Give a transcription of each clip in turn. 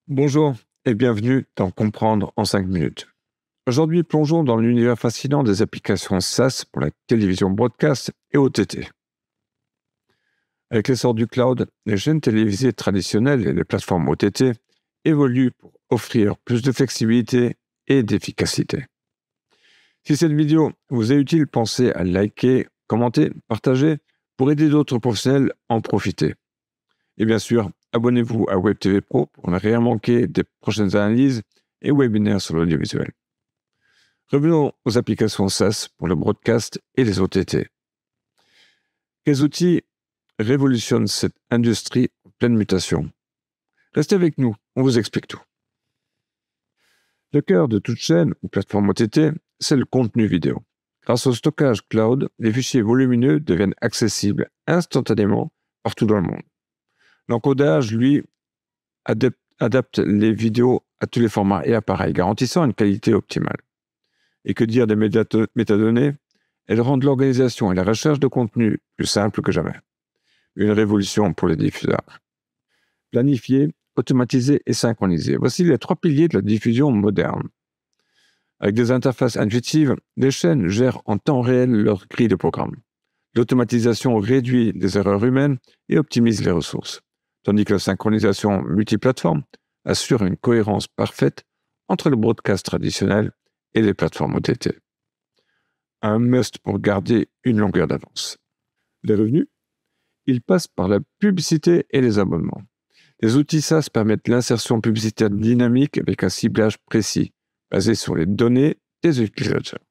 Bonjour et bienvenue dans Comprendre en 5 minutes. Aujourd'hui, plongeons dans l'univers fascinant des applications SaaS pour la télévision broadcast et OTT. Avec l'essor du cloud, les chaînes télévisées traditionnelles et les plateformes OTT évoluent pour offrir plus de flexibilité et d'efficacité. Si cette vidéo vous est utile, pensez à liker, commenter, partager pour aider d'autres professionnels à en profiter. Et bien sûr, abonnez-vous à WebTV Pro pour ne rien manquer des prochaines analyses et webinaires sur l'audiovisuel. Revenons aux applications SaaS pour le broadcast et les OTT. Quels outils révolutionnent cette industrie en pleine mutation? Restez avec nous, on vous explique tout. Le cœur de toute chaîne ou plateforme OTT, c'est le contenu vidéo. Grâce au stockage cloud, les fichiers volumineux deviennent accessibles instantanément partout dans le monde. L'encodage, lui, adapte les vidéos à tous les formats et appareils, garantissant une qualité optimale. Et que dire des métadonnées? Elles rendent l'organisation et la recherche de contenu plus simples que jamais. Une révolution pour les diffuseurs. Planifier, automatiser et synchroniser. Voici les 3 piliers de la diffusion moderne. Avec des interfaces intuitives, les chaînes gèrent en temps réel leur grille de programme. L'automatisation réduit les erreurs humaines et optimise les ressources, tandis que la synchronisation multiplateforme assure une cohérence parfaite entre le broadcast traditionnel et les plateformes OTT. Un must pour garder une longueur d'avance. Les revenus? Ils passent par la publicité et les abonnements. Les outils SaaS permettent l'insertion publicitaire dynamique avec un ciblage précis, basé sur les données des utilisateurs.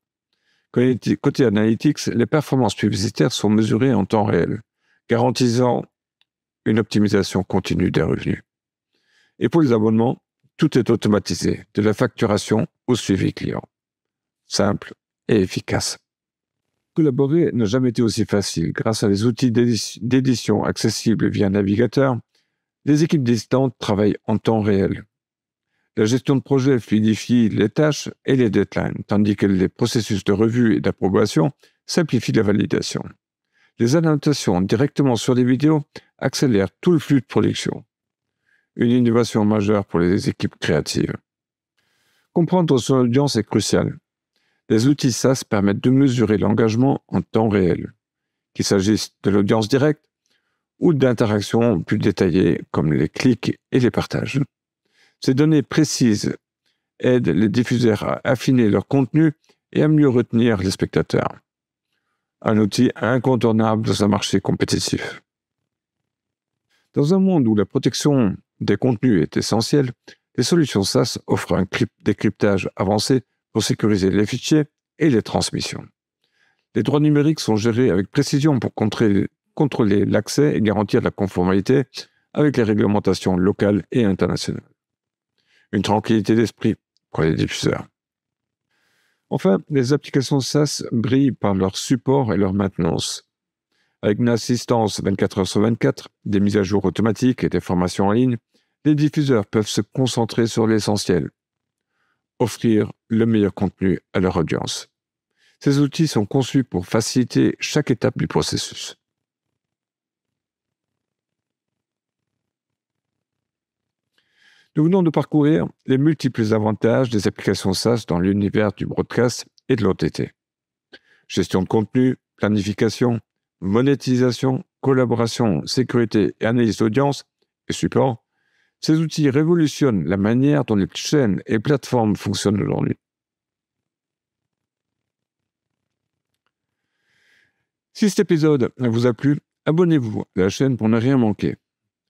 Côté analytics, les performances publicitaires sont mesurées en temps réel, garantissant une optimisation continue des revenus. Et pour les abonnements, tout est automatisé, de la facturation au suivi client. Simple et efficace. Collaborer n'a jamais été aussi facile. Grâce à des outils d'édition accessibles via navigateur, les équipes distantes travaillent en temps réel. La gestion de projet fluidifie les tâches et les deadlines, tandis que les processus de revue et d'approbation simplifient la validation. Les annotations directement sur les vidéos accélèrent tout le flux de production. Une innovation majeure pour les équipes créatives. Comprendre son audience est crucial. Les outils SaaS permettent de mesurer l'engagement en temps réel, qu'il s'agisse de l'audience directe ou d'interactions plus détaillées comme les clics et les partages. Ces données précises aident les diffuseurs à affiner leur contenu et à mieux retenir les spectateurs. Un outil incontournable dans un marché compétitif. Dans un monde où la protection des contenus est essentielle, les solutions SaaS offrent un décryptage avancé pour sécuriser les fichiers et les transmissions. Les droits numériques sont gérés avec précision pour contrôler l'accès et garantir la conformité avec les réglementations locales et internationales. Une tranquillité d'esprit pour les diffuseurs. Enfin, les applications SaaS brillent par leur support et leur maintenance. Avec une assistance 24 heures sur 24, des mises à jour automatiques et des formations en ligne, les diffuseurs peuvent se concentrer sur l'essentiel. Offrir le meilleur contenu à leur audience. Ces outils sont conçus pour faciliter chaque étape du processus. Nous venons de parcourir les multiples avantages des applications SaaS dans l'univers du broadcast et de l'OTT. Gestion de contenu, planification, monétisation, collaboration, sécurité et analyse d'audience et support. Ces outils révolutionnent la manière dont les chaînes et plateformes fonctionnent aujourd'hui. Si cet épisode vous a plu, abonnez-vous à la chaîne pour ne rien manquer.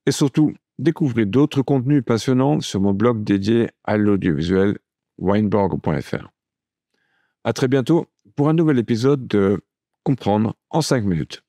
Et surtout, découvrez d'autres contenus passionnants sur mon blog dédié à l'audiovisuel, wineborg.fr. À très bientôt pour un nouvel épisode de Comprendre en 5 minutes.